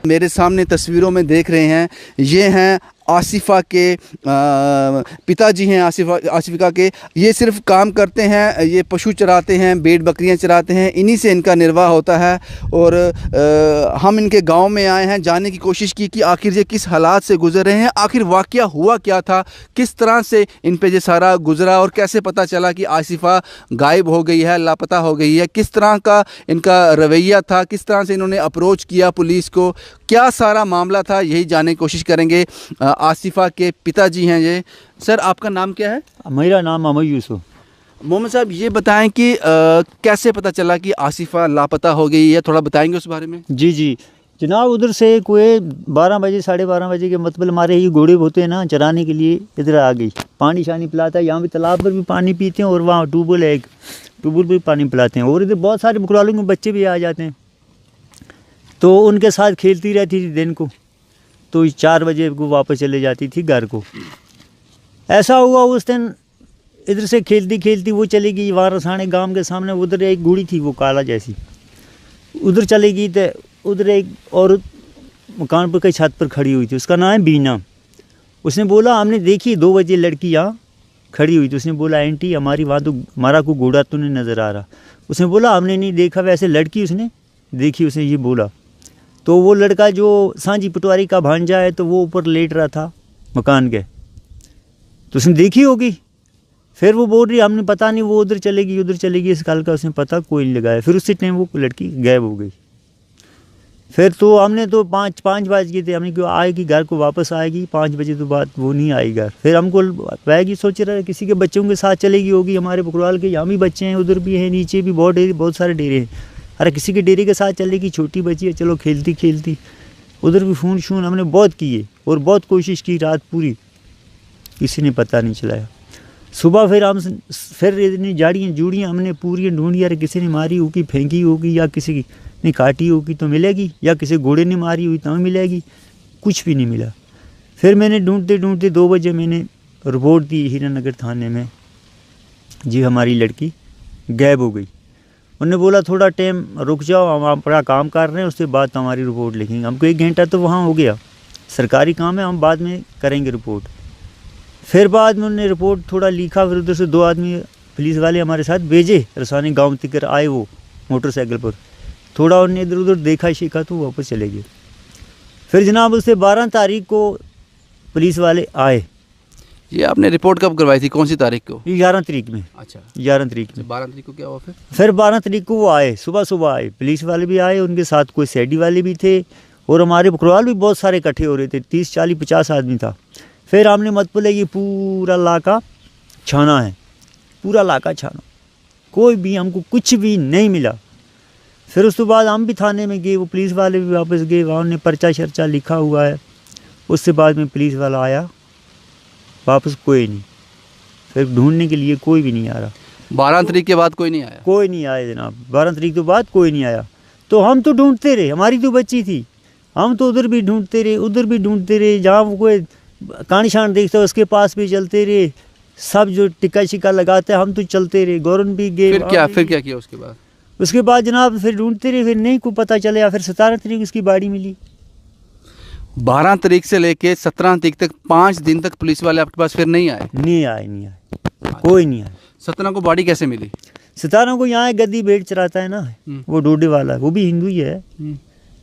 मेरे सामने तस्वीरों में देख रहे हैं, ये हैं आसिफ़ा के पिताजी हैं। आसिफ़ा के ये सिर्फ काम करते हैं, ये पशु चराते हैं, भेड़ बकरियां चराते हैं, इन्हीं से इनका निर्वाह होता है। और हम इनके गांव में आए हैं, जानने की कोशिश की कि आखिर ये किस हालात से गुजर रहे हैं, आखिर वाक़या हुआ क्या था, किस तरह से इन पे ये सारा गुजरा और कैसे पता चला कि आसिफ़ा गायब हो गई है, लापता हो गई है, किस तरह का इनका रवैया था, किस तरह से इन्होंने अप्रोच किया पुलिस को, क्या सारा मामला था, यही जानने की कोशिश करेंगे। आसिफ़ा के पिताजी हैं ये। सर, आपका नाम क्या है? मेरा नाम मोहम्मद यूसुफ। मोहम्मद साहब, ये बताएं कि कैसे पता चला कि आसिफ़ा लापता हो गई है, थोड़ा बताएंगे उस बारे में? जी जी जनाब, उधर से कोई 12 बजे 12:30 बजे के मतलब हमारे ये घोड़े होते हैं ना चराने के लिए, इधर आ गई। पानी शानी पिलाता है, यहाँ भी तालाब पर भी पानी पीते हैं और वहाँ ट्यूबवेल है, एक ट्यूबवेल पर भी पानी पिलाते हैं। और इधर बहुत सारे बकरवालों के बच्चे भी आ जाते हैं, तो उनके साथ खेलती रहती थी दिन को। तो 4 बजे को वापस चले जाती थी घर को। ऐसा हुआ उस दिन इधर से खेलती खेलती वो चली गई वहाँ रसाने गांव के सामने, उधर एक गुड़ी थी वो काला जैसी, उधर चली गई। तो उधर एक औरत मकान पर कई छत पर खड़ी हुई थी, उसका नाम है बीना। उसने बोला हमने देखी 2 बजे लड़की यहाँ खड़ी हुई थी। उसने बोला आंटी हमारी वहाँ तो हमारा को घोड़ा तो नहीं नज़र आ रहा। उसने बोला हमने नहीं देखा, वैसे लड़की उसने देखी, उसने ये बोला। तो वो लड़का जो सांझी पटवारी का भांजा है, तो वो ऊपर लेट रहा था मकान के, तो उसने देखी होगी। फिर वो बोल रही हमने पता नहीं, वो उधर चलेगी उधर चलेगी, इस काल का उसने पता कोई नहीं लगाया। फिर उसी टाइम वो लड़की गायब हो गई। फिर तो हमने तो 5 बज गए थे, हमने क्यों आएगी घर को वापस आएगी, 5 बजे तो बाद वो नहीं आई घर। फिर हमको आएगी, सोच रहे किसी के बच्चों के साथ चलेगी होगी, हमारे बकरवाल के यहाँ भी बच्चे हैं, उधर भी हैं, नीचे भी बहुत सारे डेरे हैं। अरे किसी के डेरे के साथ चलेगी, छोटी बच्ची है, चलो खेलती खेलती। उधर भी फ़ोन शून हमने बहुत किए और बहुत कोशिश की, रात पूरी किसी ने पता नहीं चलाया। सुबह फिर इतनी जाड़ियाँ जूड़ियाँ हमने पूरी ढूंढी, अरे किसी ने मारी होगी, फेंकी होगी, या किसी ने काटी होगी तो मिलेगी, या किसी घोड़े ने मारी हुई तो मिलेगी, कुछ भी नहीं मिला। फिर मैंने ढूंढते ढूंढते 2 बजे मैंने रिपोर्ट दी हीरानगर थाने में, जी हमारी लड़की गायब हो गई। उन्होंने बोला थोड़ा टाइम रुक जाओ, हम अपना काम कर रहे हैं, उसके बाद हमारी रिपोर्ट लिखेंगे। हमको 1 घंटा तो वहाँ हो गया, सरकारी काम है, हम बाद में करेंगे रिपोर्ट। फिर बाद में उन्होंने रिपोर्ट थोड़ा लिखा, फिर उधर से 2 आदमी पुलिस वाले हमारे साथ भेजे, रसानी गांव तक आए वो मोटरसाइकिल पर। थोड़ा उन्होंने इधर उधर देखा शीखा तो वापस चले गए। फिर जनाब उससे 12 तारीख को पुलिस वाले आए। ये आपने रिपोर्ट कब करवाई थी, कौन सी तारीख को? 11 तारीख में। अच्छा, 11 तारीख में। 12 तारीख को क्या हुआ फिर 12 तारीख को वो आए, सुबह आए, पुलिस वाले भी आए, उनके साथ कोई सैडी वाले भी थे और हमारे बकरवाल भी बहुत सारे इकट्ठे हो रहे थे, 30, 40, 50 आदमी था। फिर हमने मत बोले ये पूरा इलाका छाना है, पूरा इलाका छाना, कोई भी हमको कुछ भी नहीं मिला। फिर उसके बाद हम भी थाने में गए, वो पुलिस वाले भी वापस गए, वहाँ उन्होंने पर्चा शर्चा लिखा हुआ है। उससे बाद में पुलिस वाला आया, वापस कोई नहीं। फिर ढूंढने के लिए कोई भी नहीं आ रहा। 12 तारीख के बाद कोई नहीं आया? कोई नहीं आया जनाब, 12 तारीख के बाद कोई नहीं आया। तो हम तो ढूंढते रहे, हमारी तो बच्ची थी, हम तो उधर भी ढूंढते रहे, उधर भी ढूंढते रहे, जहाँ वो कोई कहानी शान देखता है उसके पास भी चलते रहे, सब जो टिक्का शिक्का लगाते हैं हम तो चलते रहे, गौरन भी गए। फिर क्या किया उसके बाद? उसके बाद जनाब फिर ढूंढते रहे, फिर नहीं को पता चला। फिर 17 तारीख उसकी बॉडी मिली। 12 तारीख से लेके 17 तारीख तक 5 दिन तक पुलिस वाले आपके पास फिर नहीं आए? नहीं आए, कोई नहीं आया। 17 को बॉडी कैसे मिली? 17 को यहाँ एक गद्दी भेड़ चराता है ना, वो डोडे वाला, वो भी हिंदू ही है। हम्म।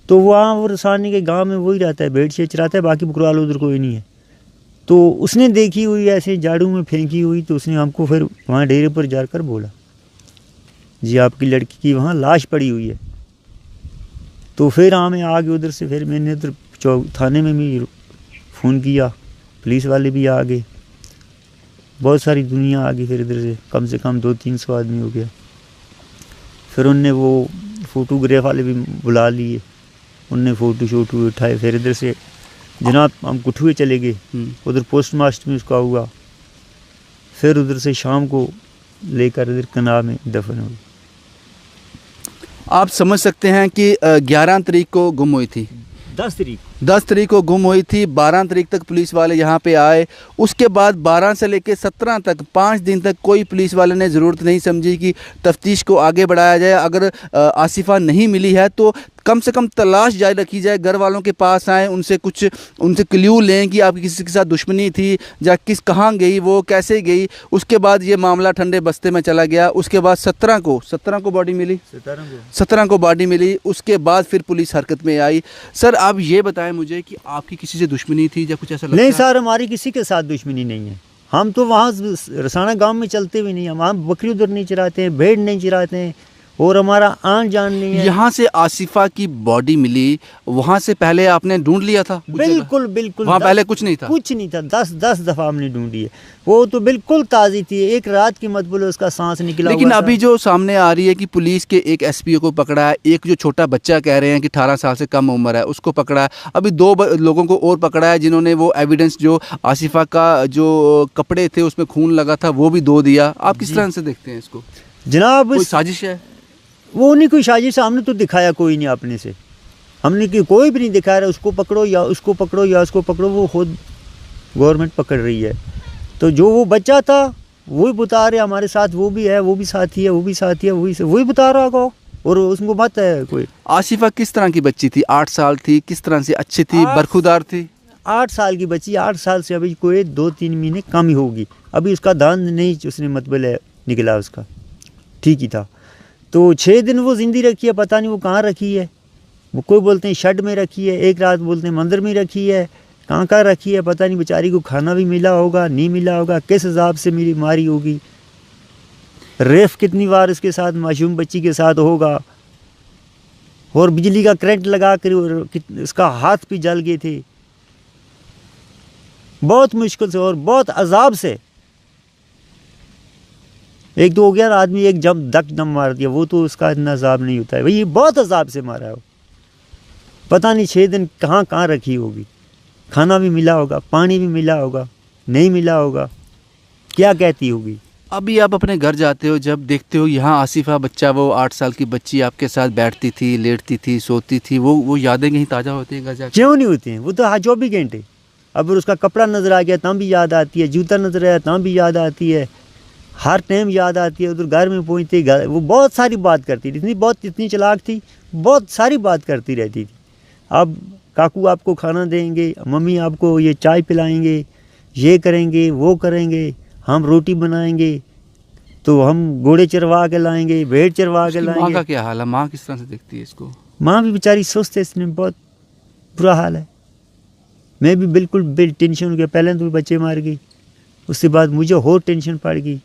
तो वहाँ वो रसानी के गांव में वही रहता है, भेड़ से चराता है, बाकी बकरवाल उधर कोई नहीं है। तो उसने देखी हुई ऐसे झाड़ू में फेंकी हुई, तो उसने हमको फिर वहाँ डेरे पर जाकर बोला, जी आपकी लड़की की वहाँ लाश पड़ी हुई है। तो फिर हमें आगे उधर से, फिर मैंने उधर थाने में भी फ़ोन किया, पुलिस वाले भी आ गए, बहुत सारी दुनिया आ गई। फिर इधर से कम 200-300 आदमी हो गया। फिर उनने वो फोटोग्राफ वाले भी बुला लिए, उनने फ़ोटो शोटो उठाए। फिर इधर से जनाब हम कुठुए चले गए, उधर पोस्ट मास्टर में उसका हुआ। फिर उधर से शाम को लेकर इधर कनाब में दफन हुई। आप समझ सकते हैं कि 11 तारीख को गुम हुई थी, 10 तारीख को गुम हुई थी। 12 तारीख तक पुलिस वाले यहाँ पे आए। उसके बाद 12 से लेकर 17 तक 5 दिन तक कोई पुलिस वाले ने ज़रूरत नहीं समझी कि तफ्तीश को आगे बढ़ाया जाए। अगर आसिफा नहीं मिली है तो कम से कम तलाश जारी रखी जाए, घर वालों के पास आएँ, उनसे क्ल्यू लें कि आपकी किसी के साथ दुश्मनी थी या कहाँ गई, वो कैसे गई। उसके बाद ये मामला ठंडे बस्ते में चला गया। उसके बाद 17 को बॉडी मिली, 17 को बॉडी मिली। उसके बाद फिर पुलिस हरकत में आई। सर आप ये बताएं मुझे कि आपकी किसी से दुश्मनी थी या कुछ ऐसा लगता नहीं है? सर, हमारी किसी के साथ दुश्मनी नहीं है। हम तो वहाँ रसाना गांव में चलते भी नहीं, हम बकरी उधर नहीं चराते हैं, भेड़ नहीं चराते हैं, और हमारा आन जान नहीं है। यहाँ से आसिफा की बॉडी मिली, वहाँ से पहले आपने ढूंढ लिया था? बिल्कुल बिल्कुल, वहाँ पहले कुछ नहीं था? कुछ नहीं था। 10 दफ़ा हमने ढूंढी है, वो तो बिल्कुल ताज़ी थी, एक रात की मत बोलो उसका सांस निकला। लेकिन अभी जो सामने आ रही है कि पुलिस के एक एसपीओ को पकड़ा है, एक जो छोटा बच्चा कह रहे हैं कि 18 साल से कम उम्र है उसको पकड़ा है, अभी 2 लोगों को और पकड़ा है जिन्होंने वो एविडेंस जो आसिफा का जो कपड़े थे उसमें खून लगा था वो भी दो दिया। आप किस तरह से देखते हैं इसको? जनाब कोई साजिश है? वो नहीं कोई साजिश, हमने तो दिखाया कोई नहीं अपने से, हमने कि कोई भी नहीं दिखा रहा उसको पकड़ो या उसको पकड़ो या उसको पकड़ो, वो खुद गवर्नमेंट पकड़ रही है। तो जो वो बच्चा था वही बता रहे हमारे साथ, वो भी है, वो भी साथी है, वो भी साथी है, वही बता रहा होगा, और उसको मत है कोई। आसिफा किस तरह की बच्ची थी? 8 साल थी, किस तरह से? अच्छी थी, बरखुदार थी? 8 साल की बच्ची, 8 साल से अभी कोई 2-3 महीने कम ही होगी। अभी उसका दांत नहीं उसने मतलब निकला, उसका ठीक ही था। तो 6 दिन वो जिंदी रखी है, पता नहीं वो कहाँ रखी है। वो कोई बोलते हैं शेड में रखी है, एक रात बोलते हैं मंदिर में रखी है, कहाँ रखी है पता नहीं। बेचारी को खाना भी मिला होगा, नहीं मिला होगा, किस हिसाब से मेरी मारी होगी, रेफ कितनी बार उसके साथ मासूम बच्ची के साथ होगा, और बिजली का करंट लगा कर उसका हाथ भी जल गए थे, बहुत मुश्किल से और बहुत अजाब से। एक तो हो गया आदमी एक दम मार दिया, वो तो उसका इतना अजाब नहीं होता है भाई, ये बहुत अजाब से मारा है वो। पता नहीं 6 दिन कहाँ रखी होगी, खाना भी मिला होगा, पानी भी मिला होगा, नहीं मिला होगा, क्या कहती होगी। अभी आप अपने घर जाते हो, जब देखते हो यहाँ आसिफा बच्चा, वो 8 साल की बच्ची आपके साथ बैठती थी, लेटती थी, सोती थी, वो यादें कहीं ताज़ा होती हैं घर जाके? क्यों नहीं होती हैं, वो तो 24 घंटे। अब उसका कपड़ा नज़र आ गया तब भी याद आती है, जूता नज़र आया तब भी याद आती है, हर टाइम याद आती है। उधर घर में पहुँचते वो बहुत सारी बात करती थी, इतनी चालाक थी, बहुत सारी बात करती रहती थी। अब काकू आपको खाना देंगे, मम्मी आपको ये चाय पिलाएंगे, ये करेंगे, वो करेंगे, हम रोटी बनाएंगे, तो हम घोड़े चरवा के लाएंगे, भेड़ चरवा के लाएंगे। माँ का क्या हाल है? माँ किस तरह से देखती है इसको? माँ भी बेचारी सोचते, इसने बहुत बुरा हाल है। मैं भी बिल्कुल टेंशन हो गया, पहले तो बच्चे मार गई, उसके बाद मुझे और टेंशन पड़ गई।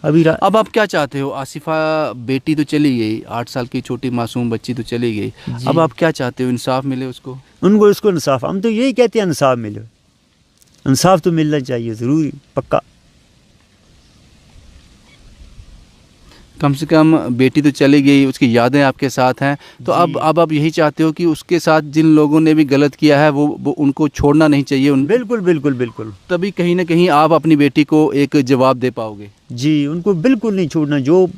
अब आप क्या चाहते हो? आसिफा बेटी तो चली गई, 8 साल की छोटी मासूम बच्ची तो चली गई, अब आप क्या चाहते हो? इंसाफ मिले उसको? उसको इंसाफ, हम तो यही कहते हैं इंसाफ मिले, इंसाफ तो मिलना चाहिए ज़रूरी, पक्का। कम से कम बेटी तो चली गई, उसकी यादें आपके साथ हैं, तो अब आप यही चाहते हो कि उसके साथ जिन लोगों ने भी गलत किया है वो उनको छोड़ना नहीं चाहिए? बिल्कुल बिल्कुल बिल्कुल, तभी कहीं ना कहीं आप अपनी बेटी को एक जवाब दे पाओगे। जी, उनको बिल्कुल नहीं छोड़ना। जो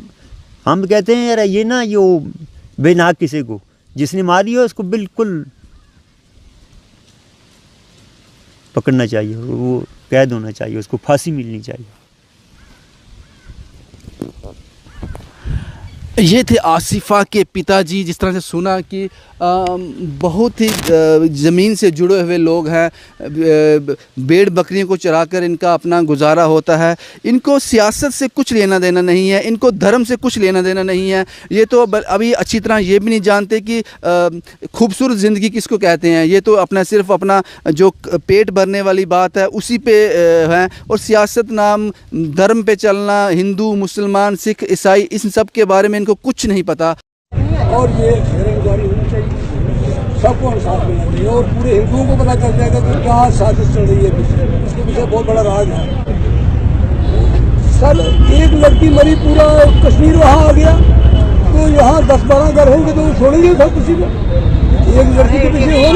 हम कहते हैं यार ये ना, यो बेनाक किसी को जिसने मारी हो उसको बिल्कुल पकड़ना चाहिए, वो कैद होना चाहिए, उसको फांसी मिलनी चाहिए। ये थे आसिफा के पिताजी। जिस तरह से सुना कि बहुत ही ज़मीन से जुड़े हुए लोग हैं, भेड़ बकरियों को चराकर इनका अपना गुजारा होता है। इनको सियासत से कुछ लेना देना नहीं है, इनको धर्म से कुछ लेना देना नहीं है। ये तो अभी अच्छी तरह ये भी नहीं जानते कि खूबसूरत ज़िंदगी किसको कहते हैं। ये तो अपना सिर्फ अपना जो पेट भरने वाली बात है उसी पे हैं। और सियासत नाम धर्म पे चलना, हिंदू मुसलमान सिख ईसाई, इस सब के बारे में इनको कुछ नहीं पता। और ये बेरोजगारी होनी चाहिए, सबको इंसाफ मिलना चाहिए और पूरे हिंदुओं को पता चल जाएगा कि क्या साजिश चल रही है पीछे। इसके पीछे बहुत बड़ा राज है। सर एक लड़की मरी, पूरा कश्मीर वहाँ आ गया, तो यहाँ 10-12 घर होंगे तो छोड़ेंगे सब किसी को। एक लड़की के पीछे हो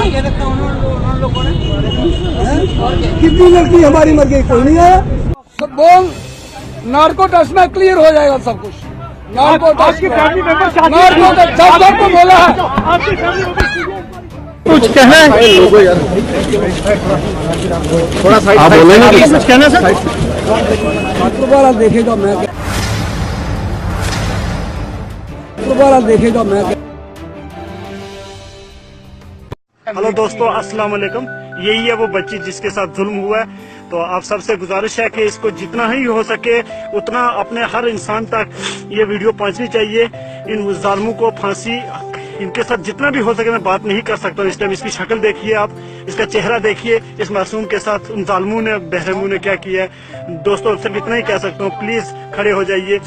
कितनी लड़की हमारी मर गई, कोई नहीं आया। सब बोल नार्को टेस्ट में क्लियर हो जाएगा सब कुछ। नार्को टेस्ट सबको बोला है। कुछ कहना है लोगों यार, थोड़ा साइड आप बोले ना, कुछ कहना सर। दोबारा देखेगा मैं, दोबारा देखेगा मैं। हेलो दोस्तों, अस्सलाम वालेकुम। यही है वो बच्ची जिसके साथ जुल्म हुआ है। तो आप सबसे गुजारिश है कि इसको जितना ही हो सके उतना अपने हर इंसान तक ये वीडियो पहुंचनी चाहिए। इन जालिमों को फांसी, इनके साथ जितना भी हो सके, मैं बात नहीं कर सकता इस टाइम। इसकी शक्ल देखिए आप, इसका चेहरा देखिए, इस मासूम के साथ उन जालिमों ने, बेरहमों ने क्या किया है। दोस्तों सिर्फ इतना ही कह सकता हूँ, प्लीज खड़े हो जाइए।